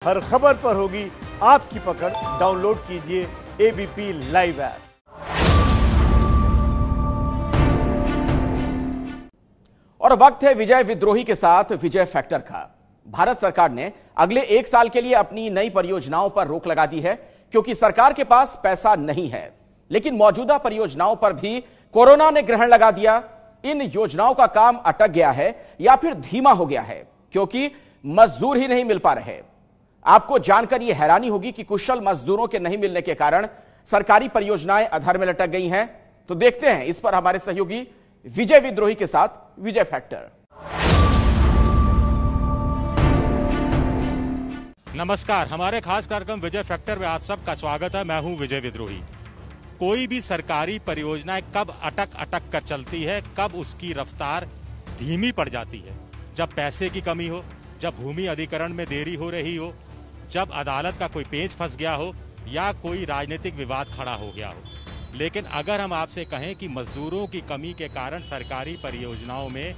हर खबर पर होगी आपकी पकड़। डाउनलोड कीजिए एबीपी लाइव ऐप। और वक्त है विजय विद्रोही के साथ विजय फैक्टर का। भारत सरकार ने अगले 1 साल के लिए अपनी नई परियोजनाओं पर रोक लगा दी है क्योंकि सरकार के पास पैसा नहीं है। लेकिन मौजूदा परियोजनाओं पर भी कोरोना ने ग्रहण लगा दिया। इन योजनाओं का काम अटक गया है या फिर धीमा हो गया है क्योंकि मजदूर ही नहीं मिल पा रहे। आपको जानकर यह हैरानी होगी कि कुशल मजदूरों के नहीं मिलने के कारण सरकारी परियोजनाएं अधर में लटक गई हैं। तो देखते हैं इस पर हमारे सहयोगी विजय विद्रोही के साथ विजय फैक्टर। नमस्कार, हमारे खास कार्यक्रम विजय फैक्टर में आप सबका स्वागत है। मैं हूं विजय विद्रोही। कोई भी सरकारी परियोजनाएं कब अटक कर चलती है, कब उसकी रफ्तार धीमी पड़ जाती है? जब पैसे की कमी हो, जब भूमि अधिग्रहण में देरी हो रही हो, जब अदालत का कोई पेच फंस गया हो या कोई राजनीतिक विवाद खड़ा हो गया हो। लेकिन अगर हम आपसे कहें कि मजदूरों की कमी के कारण सरकारी परियोजनाओं में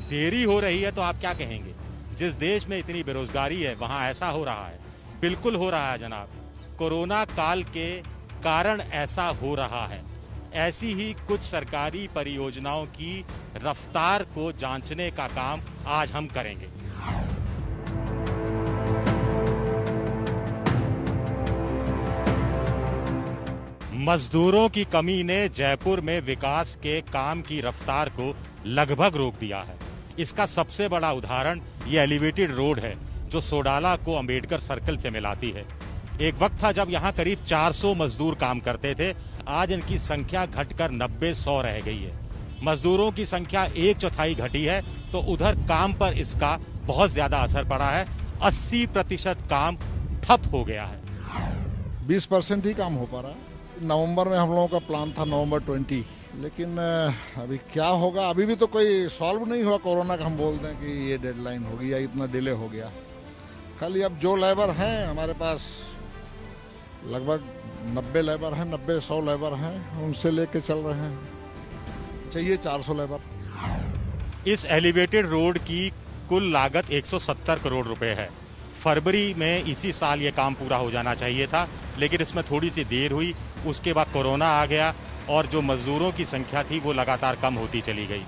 देरी हो रही है तो आप क्या कहेंगे? जिस देश में इतनी बेरोजगारी है वहां ऐसा हो रहा है? बिल्कुल हो रहा है जनाब। कोरोना काल के कारण ऐसा हो रहा है। ऐसी ही कुछ सरकारी परियोजनाओं की रफ्तार को जांचने का काम आज हम करेंगे। मजदूरों की कमी ने जयपुर में विकास के काम की रफ्तार को लगभग रोक दिया है। इसका सबसे बड़ा उदाहरण ये एलिवेटेड रोड है जो सोडाला को अंबेडकर सर्कल से मिलाती है। एक वक्त था जब यहाँ करीब 400 मजदूर काम करते थे। आज इनकी संख्या घटकर 90-100 रह गई है। मजदूरों की संख्या 1/4 घटी है तो उधर काम पर इसका बहुत ज्यादा असर पड़ा है। 80% काम ठप हो गया है। 20% ही काम हो पा रहा है। नवंबर में हम लोगों का प्लान था नवंबर 20, लेकिन अभी क्या होगा अभी भी तो कोई सॉल्व नहीं हुआ। कोरोना का हम बोलते हैं कि ये डेडलाइन होगी या इतना डिले हो गया। खाली अब जो लेबर हैं हमारे पास लगभग 90 लेबर हैं, 90-100 लेबर हैं, उनसे लेके चल रहे हैं। चाहिए 400 लेबर। इस एलिवेटेड रोड की कुल लागत 170 करोड़ रुपए है। फरवरी में इसी साल ये काम पूरा हो जाना चाहिए था, लेकिन इसमें थोड़ी सी देर हुई। उसके बाद कोरोना आ गया और जो मजदूरों की संख्या थी वो लगातार कम होती चली गई।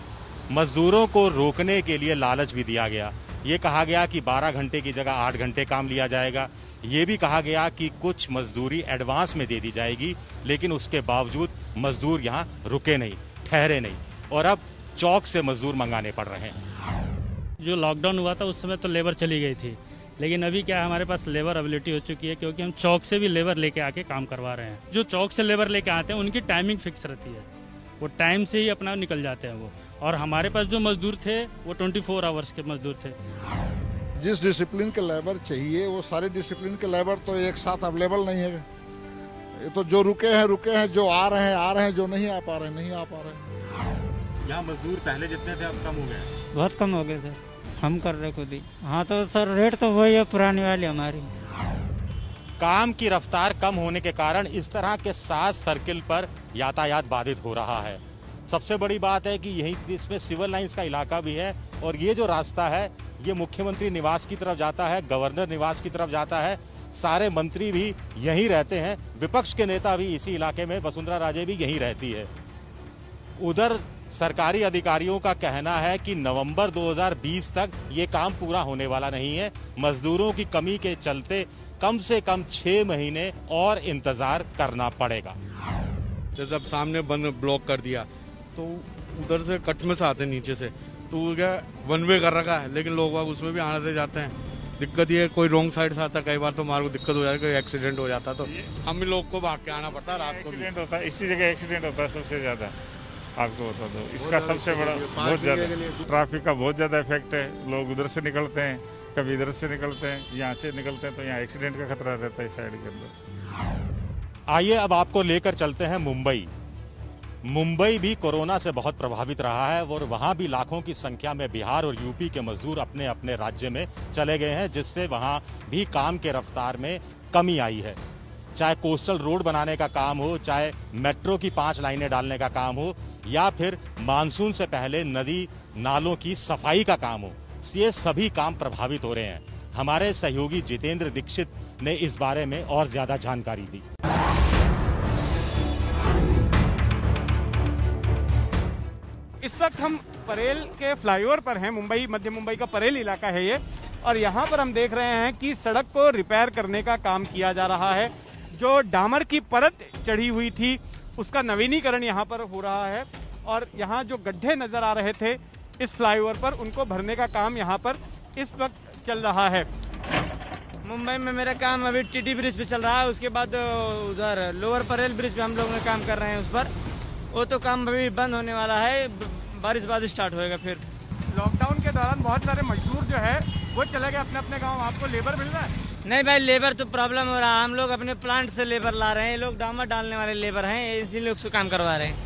मजदूरों को रोकने के लिए लालच भी दिया गया। ये कहा गया कि 12 घंटे की जगह 8 घंटे काम लिया जाएगा। ये भी कहा गया कि कुछ मजदूरी एडवांस में दे दी जाएगी, लेकिन उसके बावजूद मजदूर यहाँ रुके नहीं, ठहरे नहीं और अब चौक से मजदूर मंगाने पड़ रहे हैं। जो लॉकडाउन हुआ था उस समय तो लेबर चली गई थी, लेकिन अभी क्या है हमारे पास लेबर अवेलेबिलिटी हो चुकी है क्योंकि हम चौक से भी लेबर लेके आके काम करवा रहे हैं। जो चौक से लेबर लेके आते हैं उनकी टाइमिंग फिक्स रहती है, वो टाइम से ही अपना निकल जाते हैं वो। और हमारे पास जो मजदूर थे वो 24 आवर्स के मजदूर थे। जिस डिसिप्लिन के लेबर चाहिए वो सारे डिसिप्लिन के लेबर तो एक साथ अवेलेबल नहीं है। ये तो जो रुके हैं, जो आ रहे हैं, जो नहीं आ पा रहे यहाँ मजदूर पहले जितने थे अब कम हो गए? बहुत कम हो गए सर, हम कर रहे खुद ही। हाँ तो सर रेट तो वही है पुरानी वाली हमारी। काम की रफ्तार कम होने के कारण इस तरह के 7 सर्किल पर यातायात बाधित हो रहा है। सबसे बड़ी बात है कि यही इसमें सिविल लाइंस का इलाका भी है और ये जो रास्ता है ये मुख्यमंत्री निवास की तरफ जाता है, गवर्नर निवास की तरफ जाता है। सारे मंत्री भी यहीं रहते हैं, विपक्ष के नेता भी इसी इलाके में, वसुंधरा राजे भी यहीं रहती है। उधर सरकारी अधिकारियों का कहना है कि नवंबर 2020 तक ये काम पूरा होने वाला नहीं है। मजदूरों की कमी के चलते कम से कम 6 महीने और इंतजार करना पड़ेगा। जैसे अब सामने बंद ब्लॉक कर दिया तो उधर से कच्छ में से आते नीचे से, तो क्या 1 वे कर रखा है, लेकिन लोग उसमें भी आने से जाते हैं। दिक्कत ये कोई रॉन्ग साइड से आता है, कई बार तो हमारे को दिक्कत हो जाती है, कोई एक्सीडेंट हो जाता है तो हम ही लोग को भाग के आना पड़ता है। रात को एक्सीडेंट होता है, इसी जगह एक्सीडेंट होता है सबसे ज्यादा। आपको बता दो इसका सबसे बड़ा बहुत ज्यादा ट्रैफिक का बहुत ज्यादा इफेक्ट है। लोग उधर से निकलते हैं, कभी इधर से निकलते हैं, यहाँ से निकलते हैं तो यहाँ एक्सीडेंट का खतरा रहता है इस साइड के अंदर। आइए अब आपको लेकर चलते हैं मुंबई। मुंबई भी कोरोना से बहुत प्रभावित रहा है और वहां भी लाखों की संख्या में बिहार और यूपी के मजदूर अपने अपने राज्य में चले गए हैं, जिससे वहां भी काम के रफ्तार में कमी आई है। चाहे कोस्टल रोड बनाने का काम हो, चाहे मेट्रो की 5 लाइनें डालने का काम हो या फिर मानसून से पहले नदी नालों की सफाई का काम हो, ये सभी काम प्रभावित हो रहे हैं। हमारे सहयोगी जितेंद्र दीक्षित ने इस बारे में और ज्यादा जानकारी दी। इस वक्त हम परेल के फ्लाईओवर पर हैं। मुंबई, मध्य मुंबई का परेल इलाका है ये, और यहाँ पर हम देख रहे हैं कि सड़क को रिपेयर करने का काम किया जा रहा है। जो डामर की परत चढ़ी हुई थी उसका नवीनीकरण यहाँ पर हो रहा है, और यहाँ जो गड्ढे नजर आ रहे थे इस फ्लाईओवर पर, उनको भरने का काम यहाँ पर इस वक्त चल रहा है। मुंबई में मेरा काम अभी टीटी ब्रिज पे चल रहा है, उसके बाद उधर लोअर परेल ब्रिज पे हम लोग काम कर रहे हैं उस पर। वो तो काम अभी बंद होने वाला है, बारिश बाद स्टार्ट होएगा। फिर लॉकडाउन के दौरान बहुत सारे मजदूर जो है वो चले गए अपने अपने गाँव। आपको लेबर मिल रहा है? नहीं भाई, लेबर तो प्रॉब्लम हो रहा है। हम लोग अपने प्लांट से लेबर ला रहे हैं, ये लोग डामर डालने वाले लेबर हैं, इसी लोग से काम करवा रहे हैं।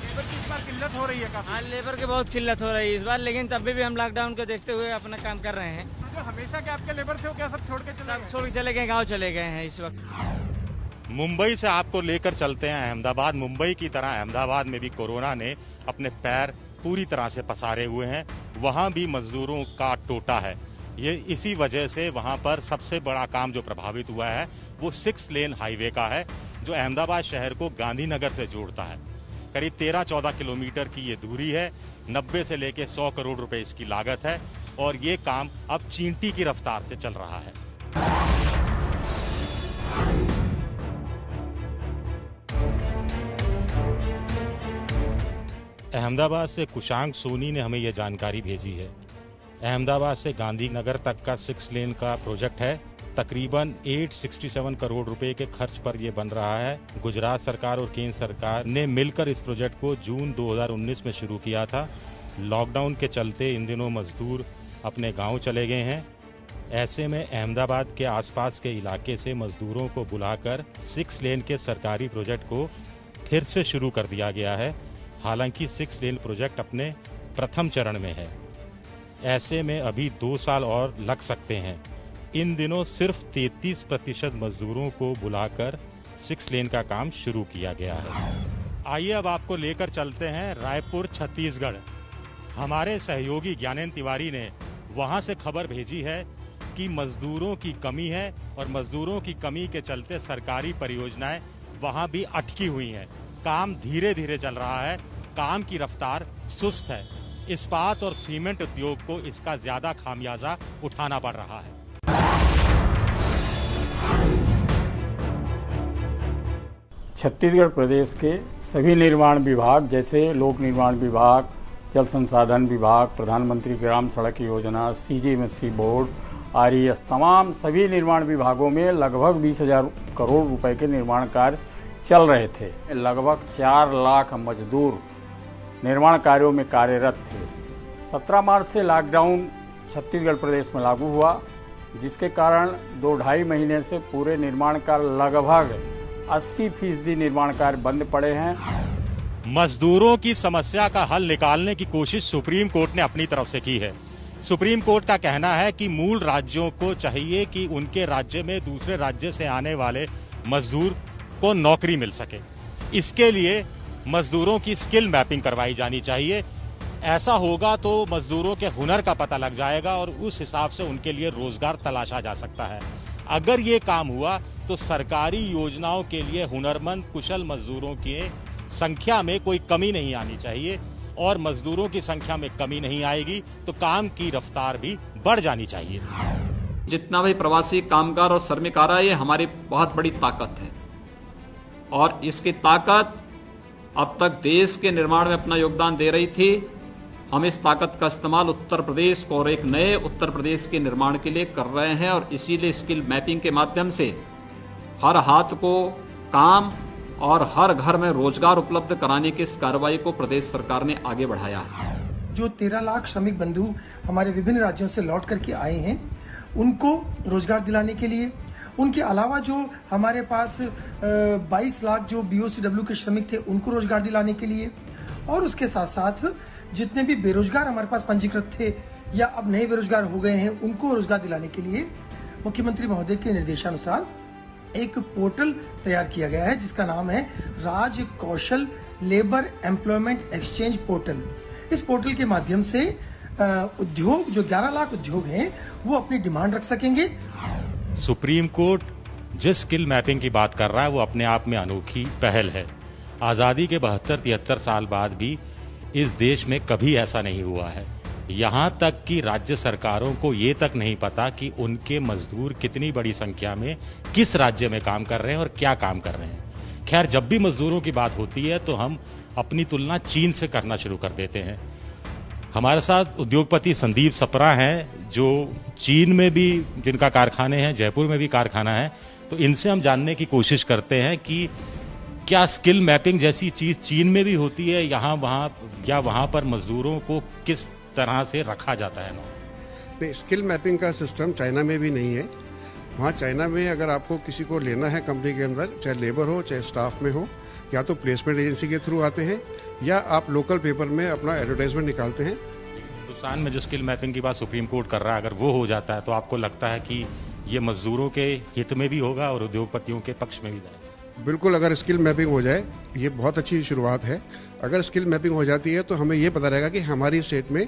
लेबर की इस बार किल्लत हो रही है काफी? हाँ, लेबर की बहुत किल्लत हो रही है इस बार, लेकिन तभी भी हम लॉकडाउन को देखते हुए अपना काम कर रहे हैं। तो जो हमेशा के आपके लेबर थे वो क्या सब छोड़ के चले गए, गाँव चले गए हैं इस वक्त। मुंबई से आपको लेकर चलते हैं अहमदाबाद। मुंबई की तरह अहमदाबाद में भी कोरोना ने अपने पैर पूरी तरह से पसारे हुए हैं। वहां भी मजदूरों का टोटा है। ये इसी वजह से वहां पर सबसे बड़ा काम जो प्रभावित हुआ है वो 6 लेन हाईवे का है, जो अहमदाबाद शहर को गांधीनगर से जोड़ता है। करीब 13-14 किलोमीटर की ये दूरी है। 90 से लेकर 100 करोड़ रुपए इसकी लागत है, और ये काम अब चींटी की रफ्तार से चल रहा है। अहमदाबाद से कुशांक सोनी ने हमें यह जानकारी भेजी है। अहमदाबाद से गांधीनगर तक का 6 लेन का प्रोजेक्ट है। तकरीबन 867 करोड़ रुपए के खर्च पर यह बन रहा है। गुजरात सरकार और केंद्र सरकार ने मिलकर इस प्रोजेक्ट को जून 2019 में शुरू किया था। लॉकडाउन के चलते इन दिनों मजदूर अपने गांव चले गए हैं। ऐसे में अहमदाबाद के आसपास के इलाके से मजदूरों को बुलाकर 6 लेन के सरकारी प्रोजेक्ट को फिर से शुरू कर दिया गया है। हालांकि 6 लेन प्रोजेक्ट अपने प्रथम चरण में है। ऐसे में अभी 2 साल और लग सकते हैं। इन दिनों सिर्फ 33% मजदूरों को बुलाकर 6 लेन का काम शुरू किया गया है। आइए अब आपको लेकर चलते हैं रायपुर, छत्तीसगढ़। हमारे सहयोगी ज्ञानेंद्र तिवारी ने वहां से खबर भेजी है कि मजदूरों की कमी है, और मजदूरों की कमी के चलते सरकारी परियोजनाएं वहां भी अटकी हुई हैं। काम धीरे धीरे चल रहा है, काम की रफ्तार सुस्त है। इस्पात और सीमेंट उद्योग को इसका ज्यादा खामियाजा उठाना पड़ रहा है। छत्तीसगढ़ प्रदेश के सभी निर्माण विभाग जैसे लोक निर्माण विभाग, जल संसाधन विभाग, प्रधानमंत्री ग्राम सड़क योजना, CGMSC बोर्ड, RES, तमाम सभी निर्माण विभागों में लगभग 20,000 करोड़ रुपए के निर्माण कार्य चल रहे थे। लगभग 4 लाख मजदूर निर्माण कार्यों में कार्यरत थे। 17 मार्च से लॉकडाउन छत्तीसगढ़ प्रदेश में लागू हुआ, जिसके कारण 2-2.5 महीने से पूरे निर्माण का लगभग 80% निर्माण कार्य बंद पड़े हैं। मजदूरों की समस्या का हल निकालने की कोशिश सुप्रीम कोर्ट ने अपनी तरफ से की है। सुप्रीम कोर्ट का कहना है कि मूल राज्यों को चाहिए कि उनके राज्य में दूसरे राज्य से आने वाले मजदूर को नौकरी मिल सके। इसके लिए मजदूरों की स्किल मैपिंग करवाई जानी चाहिए। ऐसा होगा तो मजदूरों के हुनर का पता लग जाएगा और उस हिसाब से उनके लिए रोजगार तलाशा जा सकता है। अगर ये काम हुआ तो सरकारी योजनाओं के लिए हुनरमंद कुशल मजदूरों की संख्या में कोई कमी नहीं आनी चाहिए, और मजदूरों की संख्या में कमी नहीं आएगी तो काम की रफ्तार भी बढ़ जानी चाहिए। जितना भी प्रवासी कामगार और श्रमिक आ रहा है, ये हमारी बहुत बड़ी ताकत है, और इसकी ताकत अब तक देश के निर्माण में अपना योगदान दे रही थी। हम इस ताकत का इस्तेमाल उत्तर प्रदेश को और एक नए उत्तर प्रदेश के निर्माण के लिए कर रहे हैं, और इसीलिए स्किल मैपिंग के माध्यम से हर हाथ को काम और हर घर में रोजगार उपलब्ध कराने की इस कार्रवाई को प्रदेश सरकार ने आगे बढ़ाया है। जो 13 लाख श्रमिक बंधु हमारे विभिन्न राज्यों से लौट करके आए हैं, उनको रोजगार दिलाने के लिए, उनके अलावा जो हमारे पास 22 लाख जो BOCW के श्रमिक थे, उनको रोजगार दिलाने के लिए, और उसके साथ साथ जितने भी बेरोजगार हमारे पास पंजीकृत थे या अब नए बेरोजगार हो गए हैं, उनको रोजगार दिलाने के लिए मुख्यमंत्री महोदय के निर्देशानुसार एक पोर्टल तैयार किया गया है, जिसका नाम है राज कौशल लेबर एम्प्लॉयमेंट एक्सचेंज पोर्टल। इस पोर्टल के माध्यम से उद्योग जो 11 लाख उद्योग हैं वो अपनी डिमांड रख सकेंगे। सुप्रीम कोर्ट जिस स्किल मैपिंग की बात कर रहा है वो अपने आप में अनोखी पहल है। आज़ादी के 72-73 साल बाद भी इस देश में कभी ऐसा नहीं हुआ है। यहाँ तक कि राज्य सरकारों को ये तक नहीं पता कि उनके मजदूर कितनी बड़ी संख्या में किस राज्य में काम कर रहे हैं और क्या काम कर रहे हैं। खैर, जब भी मजदूरों की बात होती है तो हम अपनी तुलना चीन से करना शुरू कर देते हैं। हमारे साथ उद्योगपति संदीप सप्रा हैं जो चीन में भी जिनका कारखाने हैं, जयपुर में भी कारखाना है। तो इनसे हम जानने की कोशिश करते हैं कि क्या स्किल मैपिंग जैसी चीज चीन में भी होती है यहाँ वहाँ, या वहाँ पर मजदूरों को किस तरह से रखा जाता है। नहीं, स्किल मैपिंग का सिस्टम चाइना में भी नहीं है। वहाँ चाइना में अगर आपको किसी को लेना है कंपनी के अंदर, चाहे लेबर हो चाहे स्टाफ में हो, या तो प्लेसमेंट एजेंसी के थ्रू आते हैं या आप लोकल पेपर में अपना एडवर्टाइजमेंट निकालते हैं। हिंदुस्तान में जो स्किल मैपिंग की बात सुप्रीम कोर्ट कर रहा है, अगर वो हो जाता है तो आपको लगता है कि ये मजदूरों के हित में भी होगा और उद्योगपतियों के पक्ष में भी जाएगा? बिल्कुल, अगर स्किल मैपिंग हो जाए ये बहुत अच्छी शुरुआत है। अगर स्किल मैपिंग हो जाती है तो हमें ये पता रहेगा कि हमारी स्टेट में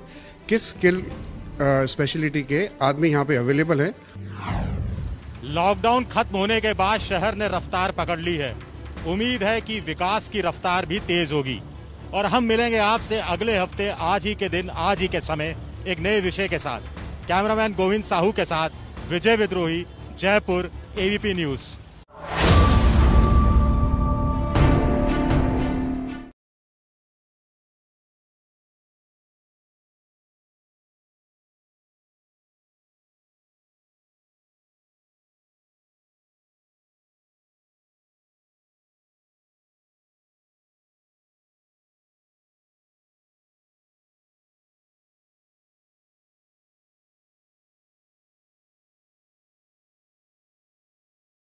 किस स्किल स्पेशलिटी के आदमी यहाँ पे अवेलेबल है। लॉकडाउन खत्म होने के बाद शहर ने रफ्तार पकड़ ली है। उम्मीद है कि विकास की रफ्तार भी तेज होगी और हम मिलेंगे आपसे अगले हफ्ते आज ही के दिन, आज ही के समय, एक नए विषय के साथ। कैमरामैन गोविंद साहू के साथ विजय विद्रोही, जयपुर, एबीपी न्यूज।